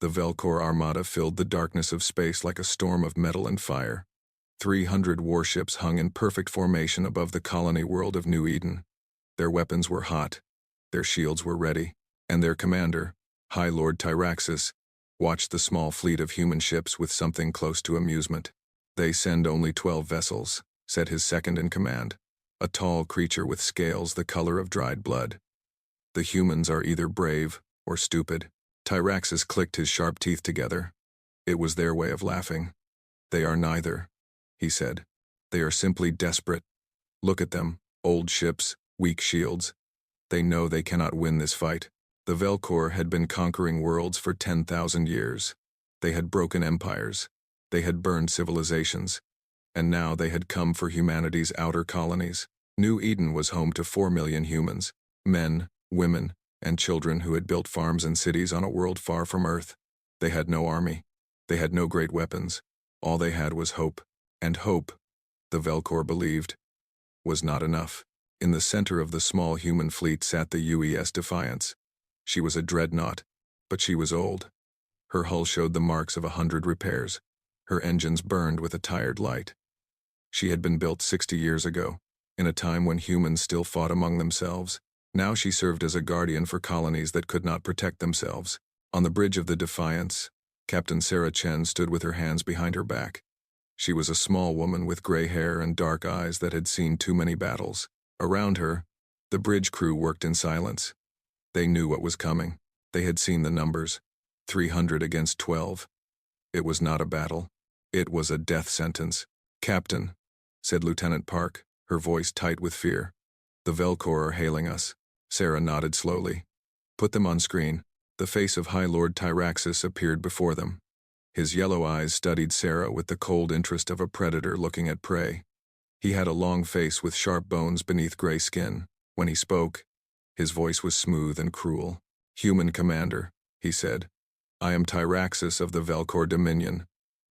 The Velcor armada filled the darkness of space like a storm of metal and fire. 300 warships hung in perfect formation above the colony world of New Eden. Their weapons were hot, their shields were ready, and their commander, High Lord Tyraxus, watched the small fleet of human ships with something close to amusement. "They send only 12 vessels," said his second-in-command, a tall creature with scales the color of dried blood. "The humans are either brave or stupid." Tyraxus clicked his sharp teeth together. It was their way of laughing. "They are neither," he said. "They are simply desperate. Look at them, old ships, weak shields. They know they cannot win this fight." The Velcor had been conquering worlds for 10,000 years. They had broken empires. They had burned civilizations. And now they had come for humanity's outer colonies. New Eden was home to 4 million humans, men, women, and children who had built farms and cities on a world far from Earth. They had no army. They had no great weapons. All they had was hope. And hope, the Velcor believed, was not enough. In the center of the small human fleet sat the UES Defiance. She was a dreadnought, but she was old. Her hull showed the marks of 100 repairs. Her engines burned with a tired light. She had been built 60 years ago, in a time when humans still fought among themselves. Now she served as a guardian for colonies that could not protect themselves. On the bridge of the Defiance, Captain Sarah Chen stood with her hands behind her back. She was a small woman with gray hair and dark eyes that had seen too many battles. Around her, the bridge crew worked in silence. They knew what was coming. They had seen the numbers. 300 against 12. It was not a battle. It was a death sentence. "Captain," said Lieutenant Park, her voice tight with fear. "The Velcor are hailing us." Sarah nodded slowly. "Put them on screen." The face of High Lord Tyraxus appeared before them. His yellow eyes studied Sarah with the cold interest of a predator looking at prey. He had a long face with sharp bones beneath gray skin. When he spoke, his voice was smooth and cruel. "Human commander," he said, "I am Tyraxus of the Velcor Dominion.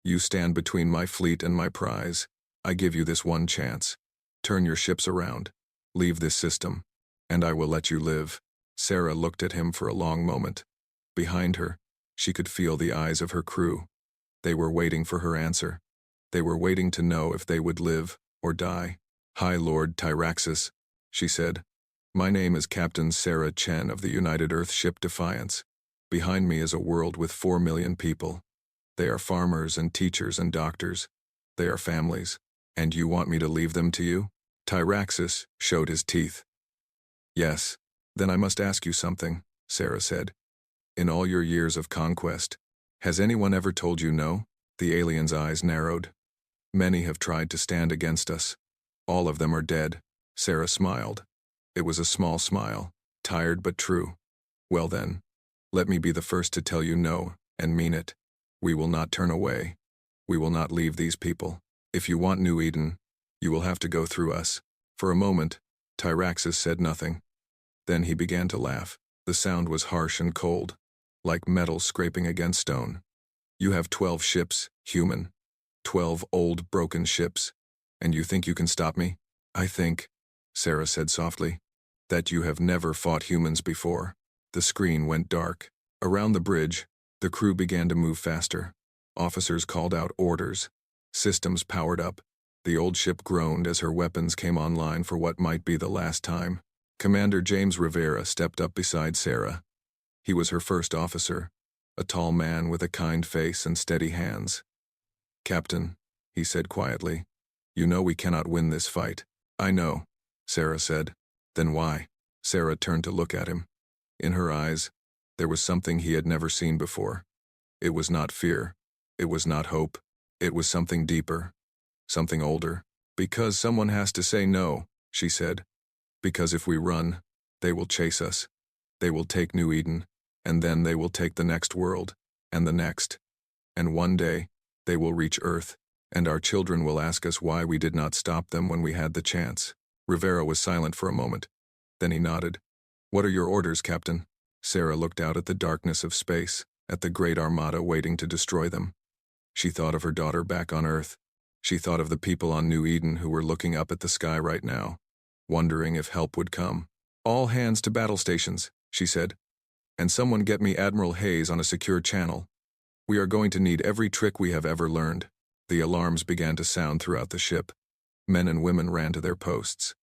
You stand between my fleet and my prize. I give you this one chance. Turn your ships around. Leave this system, and I will let you live." Sarah looked at him for a long moment. Behind her, she could feel the eyes of her crew. They were waiting for her answer. They were waiting to know if they would live or die. "High Lord Tyraxus," she said, "my name is Captain Sarah Chen of the United Earth ship Defiance. Behind me is a world with 4 million people. They are farmers and teachers and doctors. They are families. And you want me to leave them to you?" Tyraxus showed his teeth. "Yes. Then I must ask you something," Sarah said. "In all your years of conquest, has anyone ever told you no?" The alien's eyes narrowed. "Many have tried to stand against us. All of them are dead." Sarah smiled. It was a small smile, tired but true. "Well then, let me be the first to tell you no, and mean it. We will not turn away. We will not leave these people. If you want New Eden, you will have to go through us." For a moment, Tyraxus said nothing. Then he began to laugh. The sound was harsh and cold, like metal scraping against stone. "You have 12 ships, human. 12 old, broken ships. And you think you can stop me?" "I think," Sarah said softly, "that you have never fought humans before." The screen went dark. Around the bridge, the crew began to move faster. Officers called out orders. Systems powered up. The old ship groaned as her weapons came online for what might be the last time. Commander James Rivera stepped up beside Sarah. He was her first officer, a tall man with a kind face and steady hands. "Captain," he said quietly, "you know we cannot win this fight." "I know," Sarah said. "Then why?" Sarah turned to look at him. In her eyes, there was something he had never seen before. It was not fear. It was not hope. It was something deeper, something older. "Because someone has to say no," she said. "Because if we run, they will chase us. They will take New Eden, and then they will take the next world, and the next. And one day, they will reach Earth, and our children will ask us why we did not stop them when we had the chance." Rivera was silent for a moment. Then he nodded. "What are your orders, Captain?" Sarah looked out at the darkness of space, at the great armada waiting to destroy them. She thought of her daughter back on Earth. She thought of the people on New Eden who were looking up at the sky right now, wondering if help would come. "All hands to battle stations," she said. "And someone get me Admiral Hayes on a secure channel." We are going to need every trick we have ever learned. The alarms began to sound throughout the ship. Men and women ran to their posts.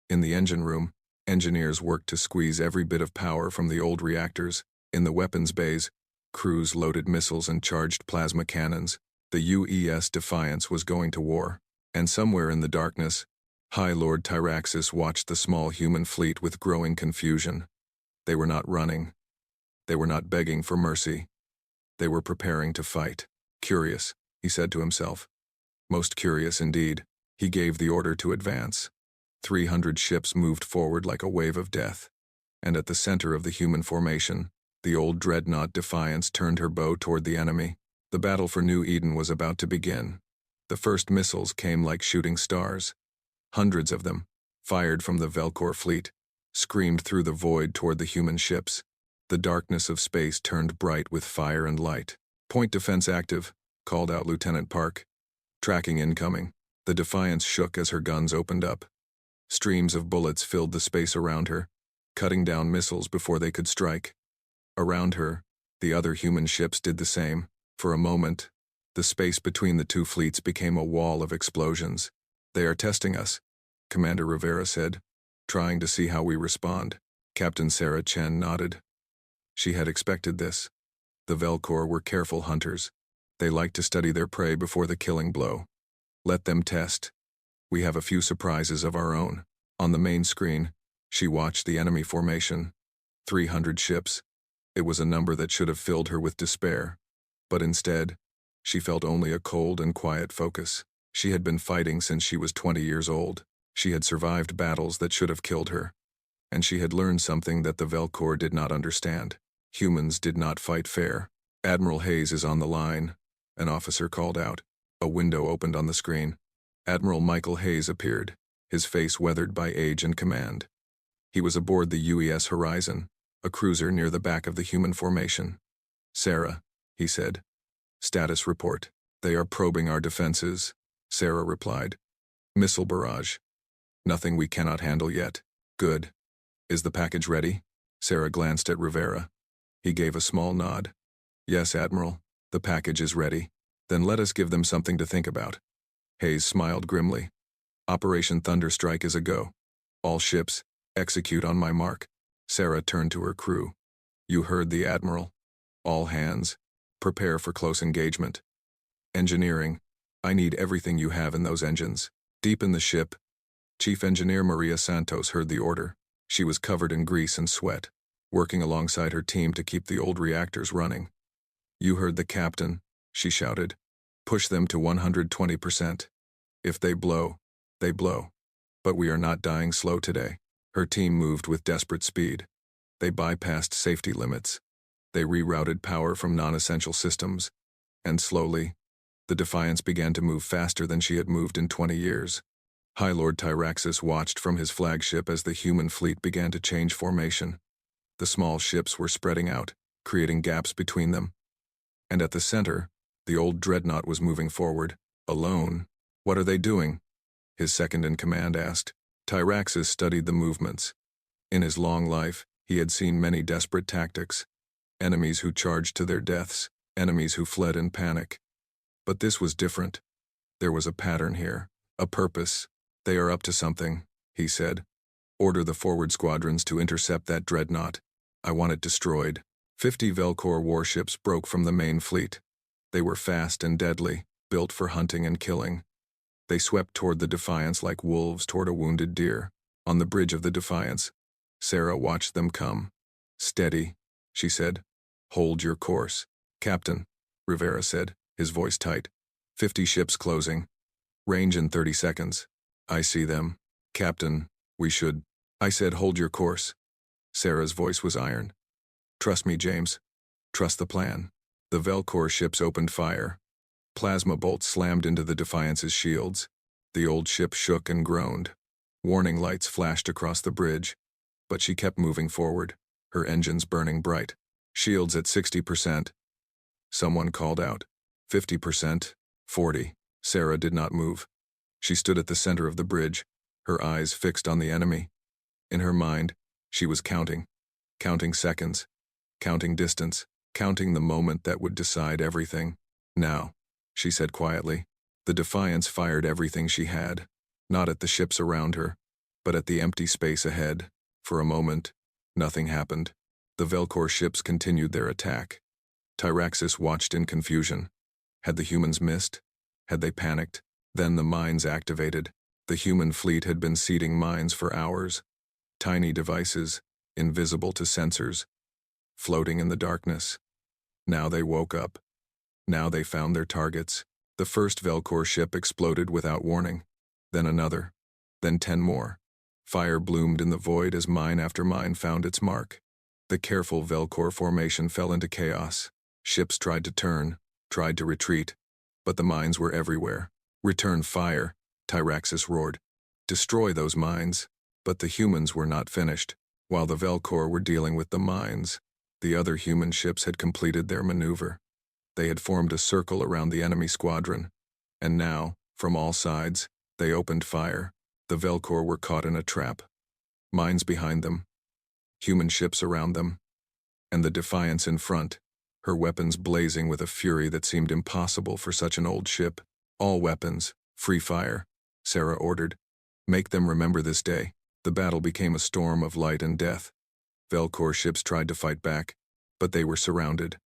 In the engine room, engineers worked to squeeze every bit of power from the old reactors. In the weapons bays, crews loaded missiles and charged plasma cannons. The UES Defiance was going to war. And somewhere in the darkness, High Lord Tyraxis watched the small human fleet with growing confusion. They were not running. They were not begging for mercy. They were preparing to fight. Curious, he said to himself. Most curious indeed. He gave the order to advance. 300 ships moved forward like a wave of death. And at the center of the human formation, the old Dreadnought Defiance turned her bow toward the enemy. The battle for New Eden was about to begin. The first missiles came like shooting stars. Hundreds of them, fired from the Velcor fleet, screamed through the void toward the human ships. The darkness of space turned bright with fire and light. "Point defense active," called out Lieutenant Park. "Tracking incoming." The Defiance shook as her guns opened up. Streams of bullets filled the space around her, cutting down missiles before they could strike. Around her, the other human ships did the same. For a moment, the space between the two fleets became a wall of explosions. "They are testing us," Commander Rivera said, "trying to see how we respond." Captain Sarah Chen nodded. She had expected this. The Velcor were careful hunters. They liked to study their prey before the killing blow. Let them test. We have a few surprises of our own. On the main screen, she watched the enemy formation. 300 ships. It was a number that should have filled her with despair. But instead, she felt only a cold and quiet focus. She had been fighting since she was 20 years old. She had survived battles that should have killed her. And she had learned something that the Velcor did not understand. Humans did not fight fair. "Admiral Hayes is on the line," an officer called out. A window opened on the screen. Admiral Michael Hayes appeared, his face weathered by age and command. He was aboard the UES Horizon, a cruiser near the back of the human formation. "Sarah," he said. "Status report." "They are probing our defenses," Sarah replied. "Missile barrage. Nothing we cannot handle yet." "Good. Is the package ready?" Sarah glanced at Rivera. He gave a small nod. "Yes, Admiral. The package is ready." "Then let us give them something to think about." Hayes smiled grimly. "Operation Thunderstrike is a go. All ships, execute on my mark." Sarah turned to her crew. "You heard the Admiral. All hands, prepare for close engagement. Engineering, I need everything you have in those engines." Deep in the ship, Chief Engineer Maria Santos heard the order. She was covered in grease and sweat, working alongside her team to keep the old reactors running. "You heard the captain," she shouted. "Push them to 120%. If they blow, they blow. But we are not dying slow today." Her team moved with desperate speed. They bypassed safety limits. They rerouted power from non-essential systems. And slowly, the Defiance began to move faster than she had moved in 20 years. High Lord Tyraxis watched from his flagship as the human fleet began to change formation. The small ships were spreading out, creating gaps between them. And at the center, the old Dreadnought was moving forward, alone. "What are they doing?" his second-in-command asked. Tyraxis studied the movements. In his long life, he had seen many desperate tactics. Enemies who charged to their deaths, enemies who fled in panic. But this was different. There was a pattern here, a purpose. "They are up to something," he said. "Order the forward squadrons to intercept that Dreadnought. I want it destroyed." 50 Velcor warships broke from the main fleet. They were fast and deadly, built for hunting and killing. They swept toward the Defiance like wolves toward a wounded deer. On the bridge of the Defiance, Sarah watched them come. "Steady," she said. "Hold your course." "Captain," Rivera said, his voice tight. 50 ships closing. Range in 30 seconds. "I see them." "Captain, we should." "I said hold your course." Sarah's voice was iron. "Trust me, James. Trust the plan." The Velcor ships opened fire. Plasma bolts slammed into the Defiance's shields. The old ship shook and groaned. Warning lights flashed across the bridge, but she kept moving forward, her engines burning bright. "Shields at 60%. Someone called out. 50%, 40. Sarah did not move. She stood at the center of the bridge, her eyes fixed on the enemy. In her mind, she was counting seconds, counting distance. counting the moment that would decide everything. Now, she said quietly. The Defiance fired everything she had, not at the ships around her, but at the empty space ahead. For a moment, nothing happened. The Velcor ships continued their attack. Tyraxis watched in confusion. Had the humans missed? Had they panicked? Then the mines activated. The human fleet had been seeding mines for hours. Tiny devices, invisible to sensors, floating in the darkness. Now they woke up. Now they found their targets. The first Velcor ship exploded without warning. Then another. Then 10 more. Fire bloomed in the void as mine after mine found its mark. The careful Velcor formation fell into chaos. Ships tried to turn, tried to retreat, but the mines were everywhere. Return fire, Tyraxis roared. Destroy those mines. But the humans were not finished. While the Velcor were dealing with the mines, the other human ships had completed their maneuver. They had formed a circle around the enemy squadron, and now, from all sides, they opened fire. The Velcor were caught in a trap. Mines behind them, human ships around them, and the Defiance in front, her weapons blazing with a fury that seemed impossible for such an old ship. All weapons, free fire, Sarah ordered. Make them remember this day. The battle became a storm of light and death. Velcor ships tried to fight back, but they were surrounded.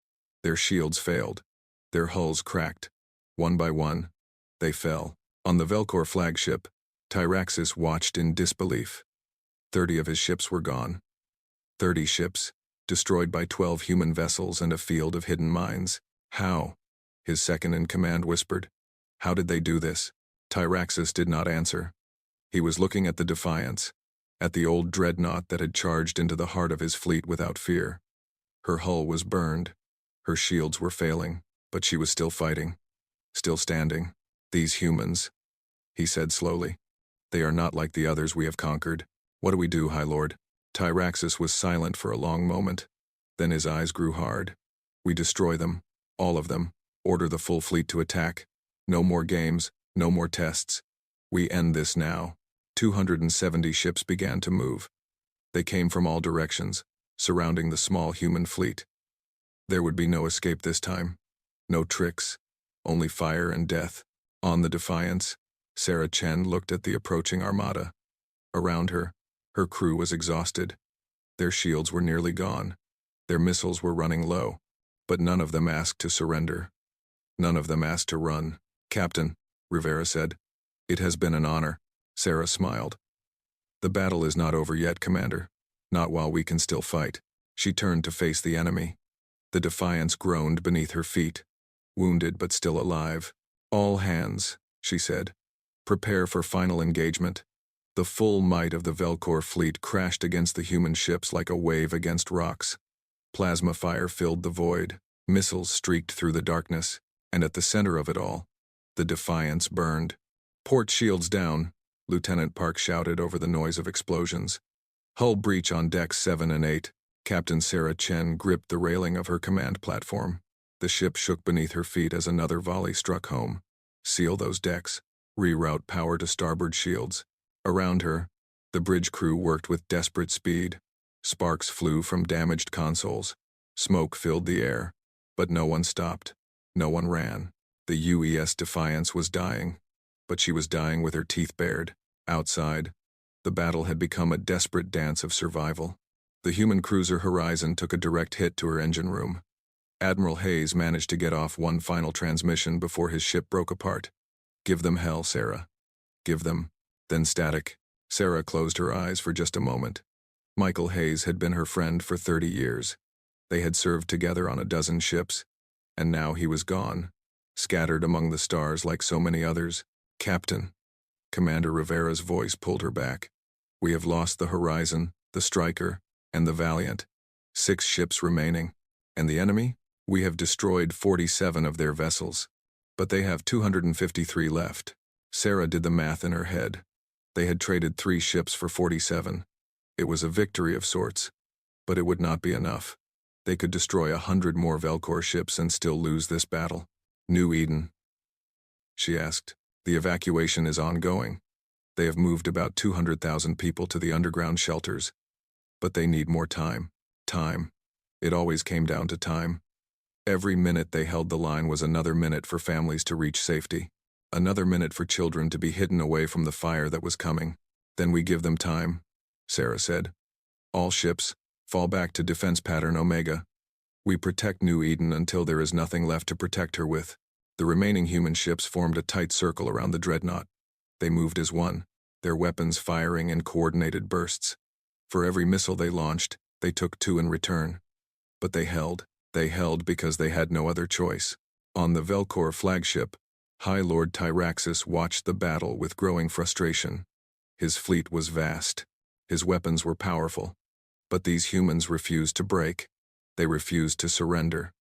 Their shields failed. Their hulls cracked. One by one, they fell. On the Velcor flagship, Tyraxis watched in disbelief. 30 of his ships were gone. 30 ships, destroyed by 12 human vessels and a field of hidden mines. How? His second-in-command whispered. How did they do this? Tyraxis did not answer. He was looking at the Defiance, at the old Dreadnought that had charged into the heart of his fleet without fear. Her hull was burned. Her shields were failing, but she was still fighting, still standing. These humans, he said slowly. They are not like the others we have conquered. What do we do, High Lord? Tyraxis was silent for a long moment. Then his eyes grew hard. We destroy them, all of them. Order the full fleet to attack. No more games, no more tests. We end this now. 270 ships began to move. They came from all directions, surrounding the small human fleet. There would be no escape this time. No tricks, only fire and death. On the Defiance, Sarah Chen looked at the approaching armada. Around her, her crew was exhausted. Their shields were nearly gone. Their missiles were running low, but none of them asked to surrender. None of them asked to run. Captain, Rivera said. It has been an honor. Sarah smiled. The battle is not over yet, Commander. Not while we can still fight. She turned to face the enemy. The Defiance groaned beneath her feet, wounded but still alive. All hands, she said. Prepare for final engagement. The full might of the Velcor fleet crashed against the human ships like a wave against rocks. Plasma fire filled the void. Missiles streaked through the darkness, and at the center of it all, the Defiance burned. Port shields down, Lieutenant Park shouted over the noise of explosions. Hull breach on decks 7 and 8. Captain Sarah Chen gripped the railing of her command platform. The ship shook beneath her feet as another volley struck home. Seal those decks. Reroute power to starboard shields. Around her, the bridge crew worked with desperate speed. Sparks flew from damaged consoles. Smoke filled the air. But no one stopped. No one ran. The UES Defiance was dying. But she was dying with her teeth bared. Outside, the battle had become a desperate dance of survival. The human cruiser Horizon took a direct hit to her engine room. Admiral Hayes managed to get off one final transmission before his ship broke apart. Give them hell, Sarah. Give them. Then static. Sarah closed her eyes for just a moment. Michael Hayes had been her friend for 30 years. They had served together on a dozen ships, and now he was gone, scattered among the stars like so many others. Captain. Commander Rivera's voice pulled her back. We have lost the Horizon, the Striker, and the Valiant. 6 ships remaining. And the enemy? We have destroyed 47 of their vessels. But they have 253 left. Sarah did the math in her head. They had traded 3 ships for 47. It was a victory of sorts. But it would not be enough. They could destroy 100 more Velcor ships and still lose this battle. New Eden? She asked. The evacuation is ongoing. They have moved about 200,000 people to the underground shelters. But they need more time. Time. It always came down to time. Every minute they held the line was another minute for families to reach safety. Another minute for children to be hidden away from the fire that was coming. Then we give them time, Sarah said. All ships, fall back to defense pattern Omega. We protect New Eden until there is nothing left to protect her with. The remaining human ships formed a tight circle around the Dreadnought. They moved as one, their weapons firing in coordinated bursts. For every missile they launched, they took two in return. But they held because they had no other choice. On the Velcor flagship, High Lord Tyraxis watched the battle with growing frustration. His fleet was vast. His weapons were powerful. But these humans refused to break. They refused to surrender.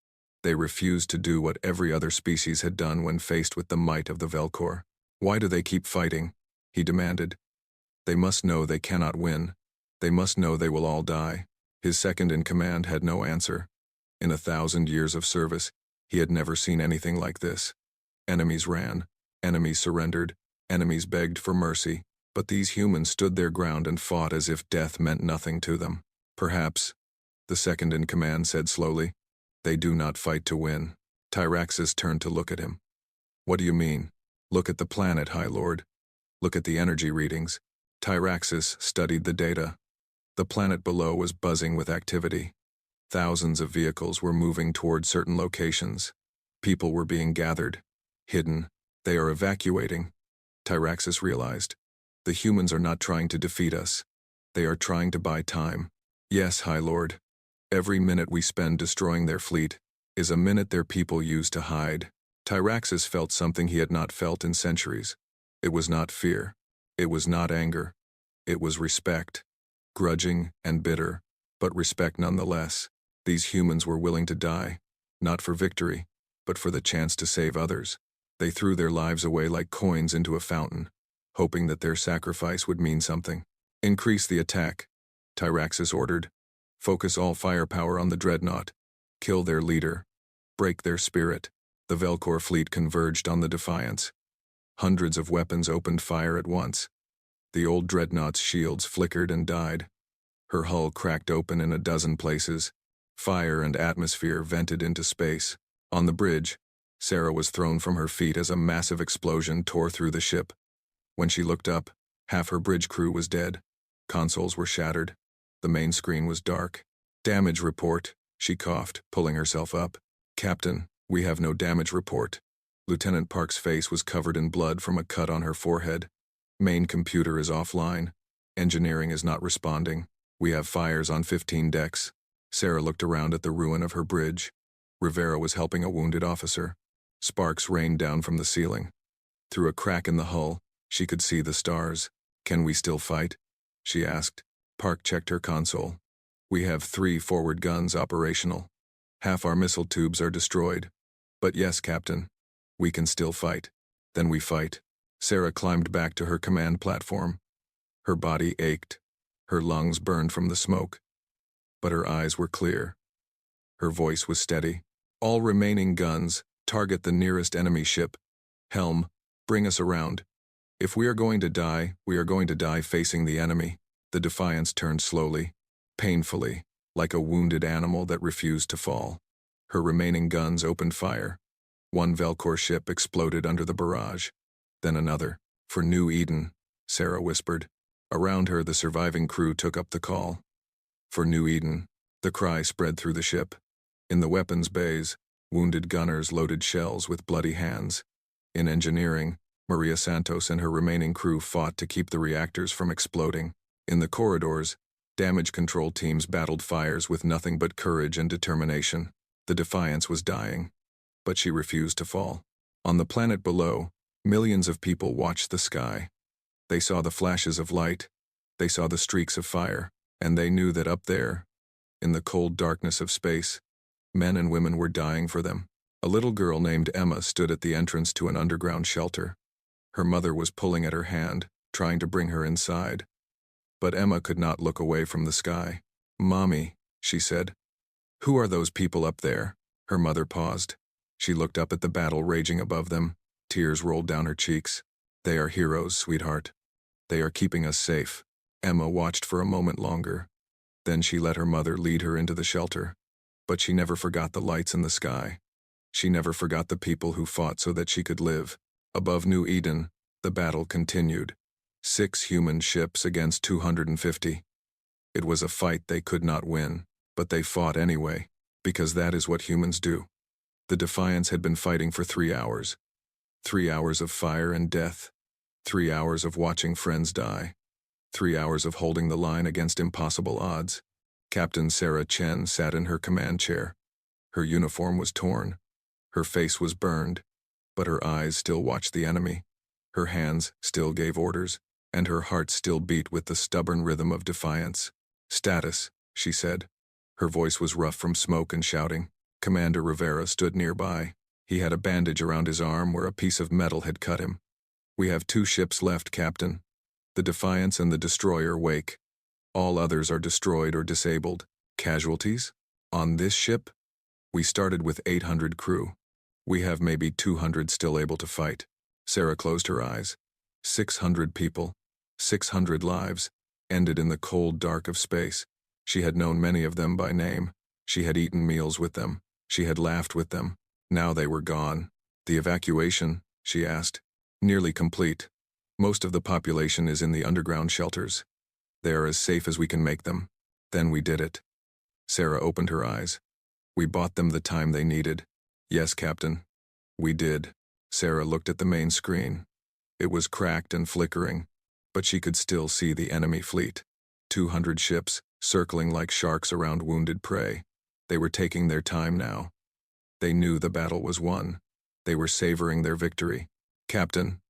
They refused to do what every other species had done when faced with the might of the Velcor. Why do they keep fighting? He demanded. They must know they cannot win. They must know they will all die. His second-in-command had no answer. In 1,000 years of service, he had never seen anything like this. Enemies ran, enemies surrendered, enemies begged for mercy, but these humans stood their ground and fought as if death meant nothing to them. Perhaps, the second-in-command said slowly, they do not fight to win. Tyraxis turned to look at him. What do you mean? Look at the planet, High Lord. Look at the energy readings. Tyraxis studied the data. The planet below was buzzing with activity. Thousands of vehicles were moving toward certain locations. People were being gathered, hidden. They are evacuating. Tyraxis realized. The humans are not trying to defeat us. They are trying to buy time. Yes, High Lord. Every minute we spend destroying their fleet is a minute their people use to hide. Tyraxis felt something he had not felt in centuries. It was not fear. It was not anger. It was respect. Grudging and bitter, but respect nonetheless. These humans were willing to die, not for victory, but for the chance to save others. They threw their lives away like coins into a fountain, hoping that their sacrifice would mean something. Increase the attack, Tyraxis ordered. Focus all firepower on the Dreadnought. Kill their leader. Break their spirit. The Velcor fleet converged on the Defiance. Hundreds of weapons opened fire at once. The old Dreadnought's shields flickered and died. Her hull cracked open in a dozen places. Fire and atmosphere vented into space. On the bridge, Sarah was thrown from her feet as a massive explosion tore through the ship. When she looked up, half her bridge crew was dead. Consoles were shattered. The main screen was dark. Damage report, she coughed, pulling herself up. Captain, we have no damage report. Lieutenant Park's face was covered in blood from a cut on her forehead. Main computer is offline. Engineering is not responding. We have fires on 15 decks. Sarah looked around at the ruin of her bridge. Rivera was helping a wounded officer. Sparks rained down from the ceiling. Through a crack in the hull, she could see the stars. Can we still fight? She asked. Park checked her console. We have 3 forward guns operational. Half our missile tubes are destroyed. But yes, Captain. We can still fight. Then we fight. Sarah climbed back to her command platform. Her body ached. Her lungs burned from the smoke. But her eyes were clear. Her voice was steady. All remaining guns, target the nearest enemy ship. Helm, bring us around. If we are going to die, we are going to die facing the enemy. The Defiance turned slowly, painfully, like a wounded animal that refused to fall. Her remaining guns opened fire. One Velcor ship exploded under the barrage. Then another. For New Eden, Sarah whispered. Around her, the surviving crew took up the call. For New Eden, the cry spread through the ship. In the weapons bays, wounded gunners loaded shells with bloody hands. In engineering, Maria Santos and her remaining crew fought to keep the reactors from exploding. In the corridors, damage control teams battled fires with nothing but courage and determination. The Defiance was dying, but she refused to fall. On the planet below, millions of people watched the sky. They saw the flashes of light, they saw the streaks of fire, and they knew that up there, in the cold darkness of space, men and women were dying for them. A little girl named Emma stood at the entrance to an underground shelter. Her mother was pulling at her hand, trying to bring her inside. But Emma could not look away from the sky. Mommy, she said. Who are those people up there? Her mother paused. She looked up at the battle raging above them. Tears rolled down her cheeks. They are heroes, sweetheart. They are keeping us safe. Emma watched for a moment longer. Then she let her mother lead her into the shelter. But she never forgot the lights in the sky. She never forgot the people who fought so that she could live. Above New Eden, the battle continued. 6 human ships against 250. It was a fight they could not win, but they fought anyway, because that is what humans do. The Defiance had been fighting for 3 hours. 3 hours of fire and death. 3 hours of watching friends die. 3 hours of holding the line against impossible odds. Captain Sarah Chen sat in her command chair. Her uniform was torn. Her face was burned, but her eyes still watched the enemy. Her hands still gave orders, and her heart still beat with the stubborn rhythm of defiance. "Status," she said. Her voice was rough from smoke and shouting. Commander Rivera stood nearby. He had a bandage around his arm where a piece of metal had cut him. "We have 2 ships left, Captain. The Defiance and the Destroyer Wake. All others are destroyed or disabled. Casualties? On this ship? We started with 800 crew. We have maybe 200 still able to fight." Sarah closed her eyes. 600 people, 600 lives, ended in the cold dark of space. She had known many of them by name. She had eaten meals with them. She had laughed with them. Now they were gone. "The evacuation?" she asked. "Nearly complete. Most of the population is in the underground shelters. They are as safe as we can make them. Then we did it." Sarah opened her eyes. "We bought them the time they needed." "Yes, Captain. We did." Sarah looked at the main screen. It was cracked and flickering, but she could still see the enemy fleet. 200 ships, circling like sharks around wounded prey. They were taking their time now. They knew the battle was won. They were savoring their victory. "Captain,"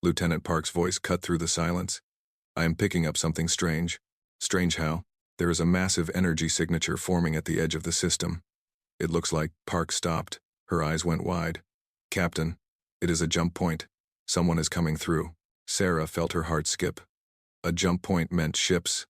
Lieutenant Park's voice cut through the silence. "I am picking up something strange." "Strange how?" "There is a massive energy signature forming at the edge of the system. It looks like..." Park stopped. Her eyes went wide. "Captain, it is a jump point. Someone is coming through." Sarah felt her heart skip. A jump point meant ships.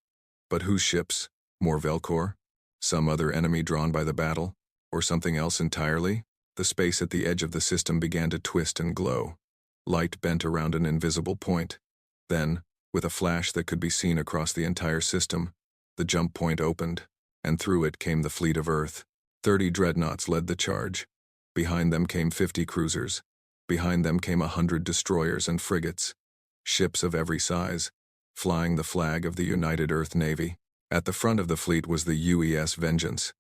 But whose ships? More Velcor? Some other enemy drawn by the battle? Or something else entirely? The space at the edge of the system began to twist and glow. Light bent around an invisible point. Then, with a flash that could be seen across the entire system, the jump point opened, and through it came the fleet of Earth. 30 dreadnoughts led the charge. Behind them came 50 cruisers. Behind them came 100 destroyers and frigates. Ships of every size, flying the flag of the United Earth Navy. At the front of the fleet was the UES Vengeance.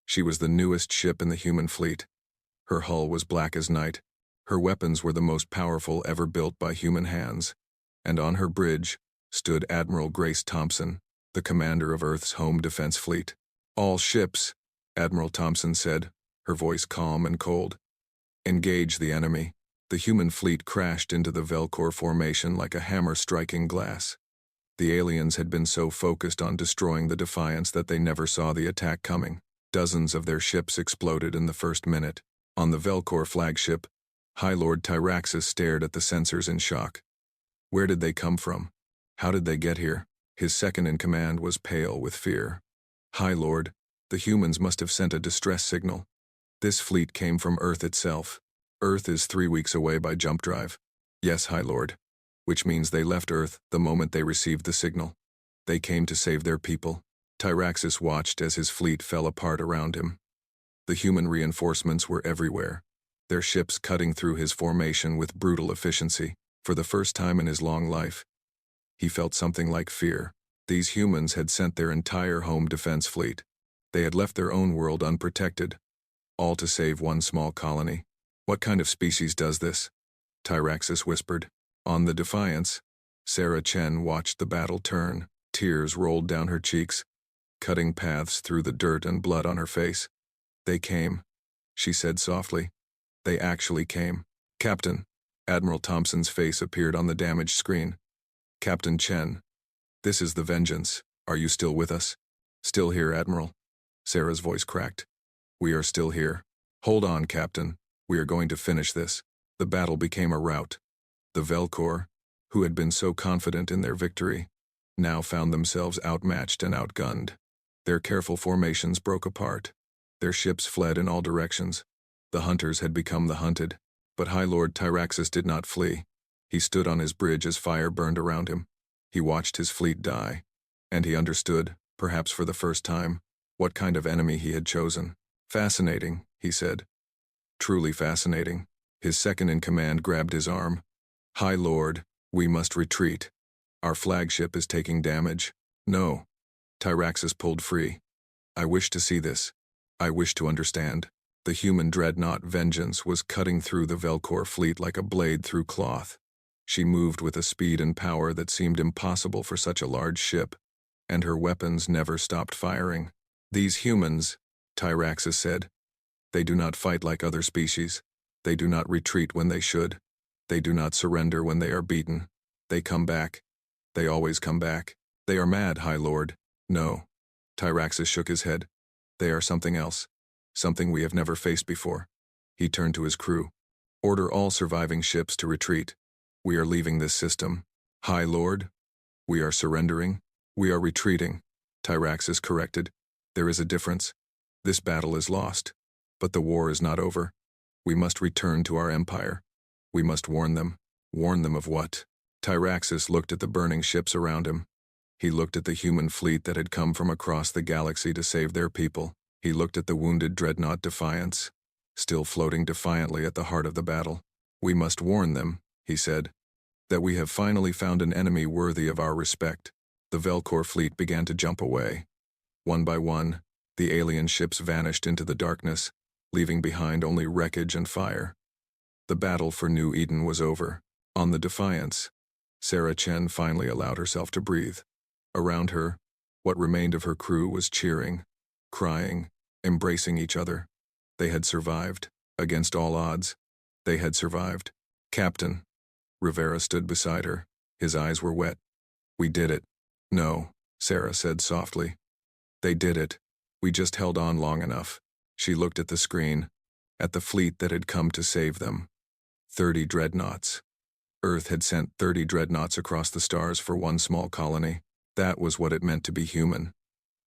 She was the newest ship in the human fleet. Her hull was black as night. Her weapons were the most powerful ever built by human hands. And on her bridge stood Admiral Grace Thompson, the commander of Earth's home defense fleet. "All ships," Admiral Thompson said, her voice calm and cold. "Engage the enemy." The human fleet crashed into the Velcor formation like a hammer striking glass. The aliens had been so focused on destroying the Defiance that they never saw the attack coming. Dozens of their ships exploded in the first minute. On the Velcor flagship, High Lord Tyraxus stared at the sensors in shock. Where did they come from? How did they get here? His second-in-command was pale with fear. "High Lord, the humans must have sent a distress signal. This fleet came from Earth itself. Earth is 3 weeks away by jump drive." "Yes, High Lord. Which means they left Earth the moment they received the signal. They came to save their people." Tyraxus watched as his fleet fell apart around him. The human reinforcements were everywhere, their ships cutting through his formation with brutal efficiency. For the first time in his long life, he felt something like fear. These humans had sent their entire home defense fleet. They had left their own world unprotected, all to save one small colony. "What kind of species does this?" Tyraxus whispered. On the Defiance, Sarah Chen watched the battle turn. Tears rolled down her cheeks, cutting paths through the dirt and blood on her face. "They came," she said softly. "They actually came." "Captain," Admiral Thompson's face appeared on the damaged screen. "Captain Chen, this is the Vengeance. Are you still with us?" "Still here, Admiral." Sarah's voice cracked. "We are still here. Hold on, Captain. We are going to finish this." The battle became a rout. The Velcor, who had been so confident in their victory, now found themselves outmatched and outgunned. Their careful formations broke apart. Their ships fled in all directions. The hunters had become the hunted. But High Lord Tyraxus did not flee. He stood on his bridge as fire burned around him. He watched his fleet die, and he understood, perhaps for the first time, what kind of enemy he had chosen. Fascinating, he said. Truly fascinating. His second-in-command grabbed his arm. High Lord, we must retreat. Our flagship is taking damage. No. Tyraxus pulled free. I wish to see this. I wish to understand. The human dreadnought Vengeance was cutting through the Velcor fleet like a blade through cloth. She moved with a speed and power that seemed impossible for such a large ship, and her weapons never stopped firing. These humans, Tyraxus said, they do not fight like other species. They do not retreat when they should. They do not surrender when they are beaten. They come back. They always come back. They are mad, High Lord. No. Tyraxus shook his head. They are something else. Something we have never faced before. He turned to his crew. Order all surviving ships to retreat. We are leaving this system. High Lord? We are surrendering. We are retreating. Tyraxus corrected. There is a difference. This battle is lost. But the war is not over. We must return to our empire. We must warn them. Warn them of what? Tyraxus looked at the burning ships around him. He looked at the human fleet that had come from across the galaxy to save their people. He looked at the wounded dreadnought Defiance, still floating defiantly at the heart of the battle. We must warn them, he said, that we have finally found an enemy worthy of our respect. The Velcor fleet began to jump away. One by one, the alien ships vanished into the darkness, leaving behind only wreckage and fire. The battle for New Eden was over. On the Defiance, Sarah Chen finally allowed herself to breathe. Around her, what remained of her crew was cheering, crying, embracing each other. They had survived. Against all odds, they had survived. Captain. Rivera stood beside her. His eyes were wet. We did it. No, Sarah said softly. They did it. We just held on long enough. She looked at the screen, at the fleet that had come to save them. 30 dreadnoughts. Earth had sent 30 dreadnoughts across the stars for one small colony. That was what it meant to be human.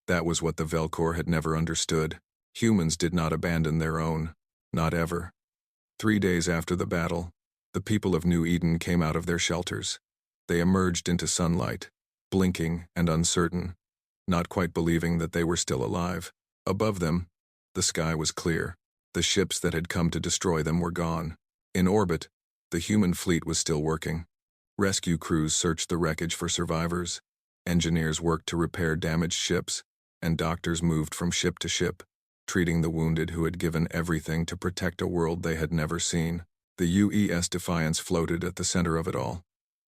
That was what the Velcor had never understood. Humans did not abandon their own. Not ever. 3 days after the battle, the people of New Eden came out of their shelters. They emerged into sunlight, blinking and uncertain, not quite believing that they were still alive. Above them, the sky was clear. The ships that had come to destroy them were gone. In orbit, the human fleet was still working. Rescue crews searched the wreckage for survivors. Engineers worked to repair damaged ships, and doctors moved from ship to ship, treating the wounded who had given everything to protect a world they had never seen. The UES Defiance floated at the center of it all.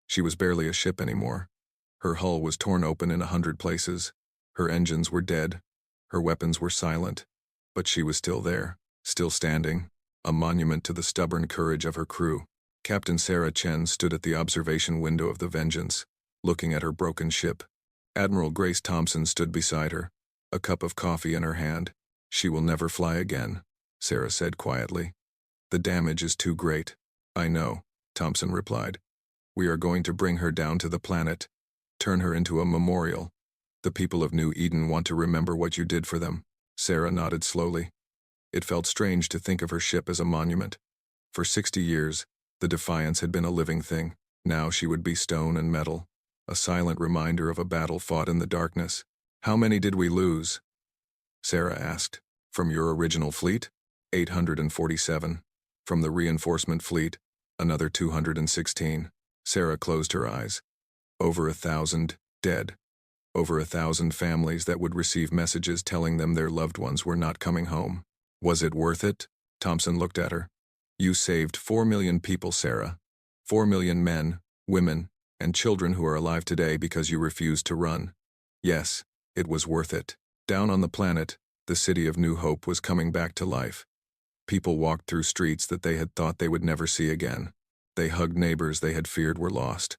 She was barely a ship anymore. Her hull was torn open in 100 places. Her engines were dead. Her weapons were silent. But she was still there, still standing, a monument to the stubborn courage of her crew. Captain Sarah Chen stood at the observation window of the Vengeance, looking at her broken ship. Admiral Grace Thompson stood beside her, a cup of coffee in her hand. She will never fly again, Sarah said quietly. The damage is too great. I know, Thompson replied. We are going to bring her down to the planet, turn her into a memorial. The people of New Eden want to remember what you did for them. Sarah nodded slowly. It felt strange to think of her ship as a monument. For 60 years, the Defiance had been a living thing. Now she would be stone and metal, a silent reminder of a battle fought in the darkness. How many did we lose? Sarah asked. From your original fleet? 847. From the reinforcement fleet, another 216. Sarah closed her eyes. Over 1,000 dead. Over 1,000 families that would receive messages telling them their loved ones were not coming home. Was it worth it? Thompson looked at her. You saved 4 million people, Sarah. 4 million men, women, and children who are alive today because you refused to run. Yes, it was worth it. Down on the planet, the city of New Hope was coming back to life. People walked through streets that they had thought they would never see again. They hugged neighbors they had feared were lost.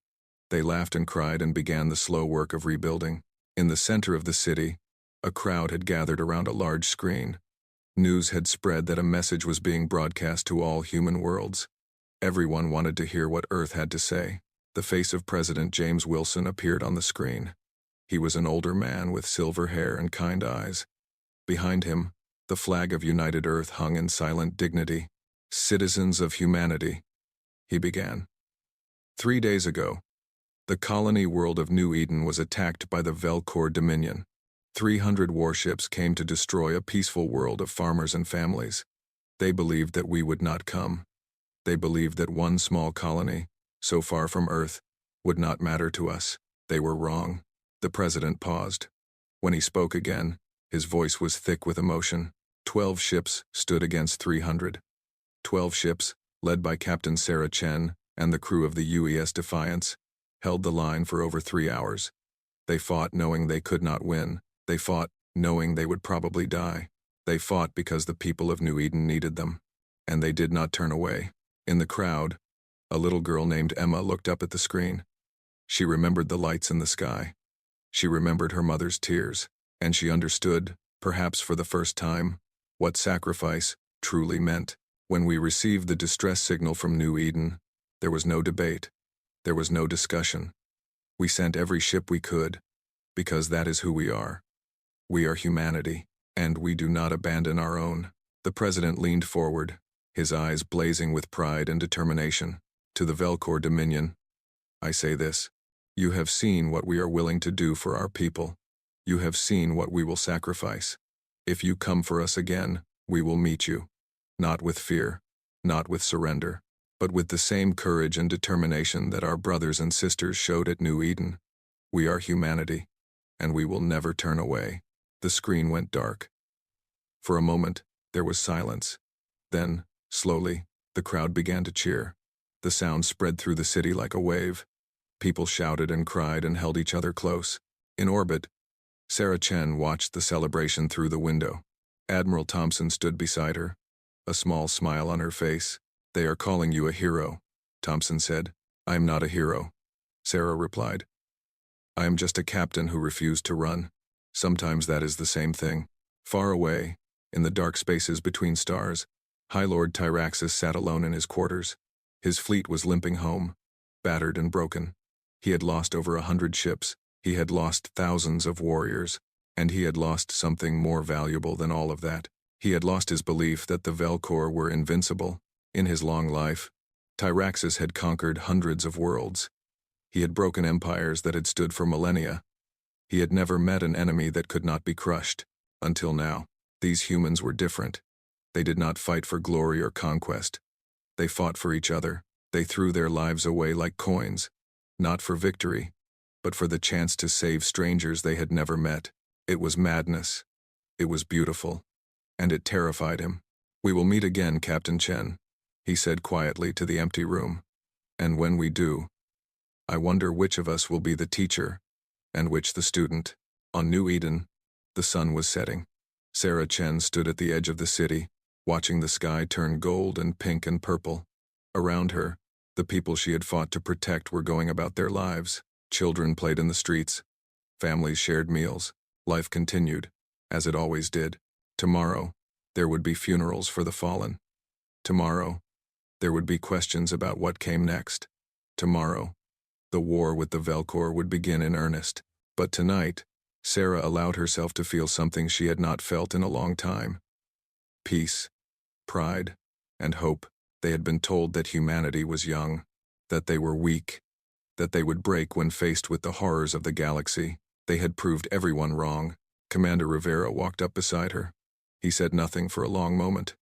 They laughed and cried and began the slow work of rebuilding. In the center of the city, a crowd had gathered around a large screen. News had spread that a message was being broadcast to all human worlds. Everyone wanted to hear what Earth had to say. The face of President James Wilson appeared on the screen. He was an older man with silver hair and kind eyes. Behind him, the flag of United Earth hung in silent dignity. Citizens of humanity, he began. 3 days ago, the colony world of New Eden was attacked by the Velcor Dominion. 300 warships came to destroy a peaceful world of farmers and families. They believed that we would not come. They believed that one small colony, so far from Earth, would not matter to us. They were wrong. The president paused. When he spoke again, his voice was thick with emotion. 12 ships stood against 300. 12 ships, led by Captain Sarah Chen and the crew of the UES Defiance, held the line for over 3 hours. They fought knowing they could not win. They fought knowing they would probably die. They fought because the people of New Eden needed them. And they did not turn away. In the crowd, a little girl named Emma looked up at the screen. She remembered the lights in the sky. She remembered her mother's tears, and she understood, perhaps for the first time, what sacrifice truly meant. When we received the distress signal from New Eden, there was no debate. There was no discussion. We sent every ship we could, because that is who we are. We are humanity, and we do not abandon our own. The president leaned forward, his eyes blazing with pride and determination. To the Velcor Dominion, I say this: you have seen what we are willing to do for our people. You have seen what we will sacrifice. If you come for us again, we will meet you. Not with fear, not with surrender, but with the same courage and determination that our brothers and sisters showed at New Eden. We are humanity, and we will never turn away. The screen went dark. For a moment, there was silence. Then, slowly, the crowd began to cheer. The sound spread through the city like a wave. People shouted and cried and held each other close. In orbit, Sarah Chen watched the celebration through the window. Admiral Thompson stood beside her, a small smile on her face. "They are calling you a hero," Thompson said. "I am not a hero," Sarah replied. "I am just a captain who refused to run. Sometimes that is the same thing." Far away, in the dark spaces between stars, High Lord Tyraxus sat alone in his quarters. His fleet was limping home, battered and broken. He had lost over 100 ships. He had lost thousands of warriors. And he had lost something more valuable than all of that. He had lost his belief that the Velcor were invincible. In his long life, Tyraxus had conquered hundreds of worlds. He had broken empires that had stood for millennia. He had never met an enemy that could not be crushed. Until now, these humans were different. They did not fight for glory or conquest. They fought for each other. They threw their lives away like coins, not for victory, but for the chance to save strangers they had never met. It was madness. It was beautiful. And it terrified him. "We will meet again, Captain Chen," he said quietly to the empty room. "And when we do, I wonder which of us will be the teacher and which the student." On New Eden, the sun was setting. Sarah Chen stood at the edge of the city, watching the sky turn gold and pink and purple. Around her, the people she had fought to protect were going about their lives. Children played in the streets. Families shared meals. Life continued, as it always did. Tomorrow, there would be funerals for the fallen. Tomorrow, there would be questions about what came next. Tomorrow, the war with the Velcor would begin in earnest. But tonight, Sarah allowed herself to feel something she had not felt in a long time. Peace, pride, and hope. They had been told that humanity was young, that they were weak, that they would break when faced with the horrors of the galaxy. They had proved everyone wrong. Commander Rivera walked up beside her. He said nothing for a long moment.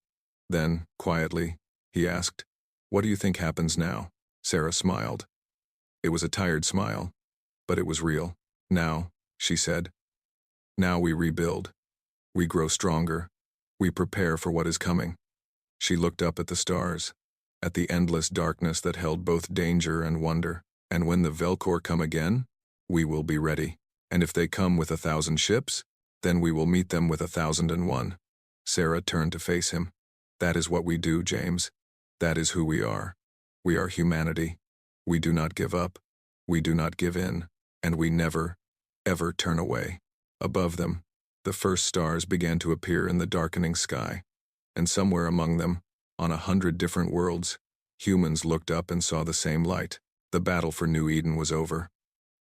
Then, quietly, he asked, "What do you think happens now?" Sarah smiled. It was a tired smile, but it was real. "Now," she said, "now we rebuild. We grow stronger. We prepare for what is coming." She looked up at the stars, at the endless darkness that held both danger and wonder. "And when the Velcor come again, we will be ready. And if they come with 1,000 ships, then we will meet them with 1,001. Sarah turned to face him. "That is what we do, James. That is who we are. We are humanity. We do not give up. We do not give in. And we never, ever turn away." Above them, the first stars began to appear in the darkening sky. And somewhere among them, on 100 different worlds, humans looked up and saw the same light. The battle for New Eden was over.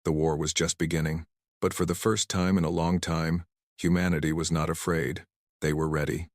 The war was just beginning. But for the first time in a long time, humanity was not afraid. They were ready.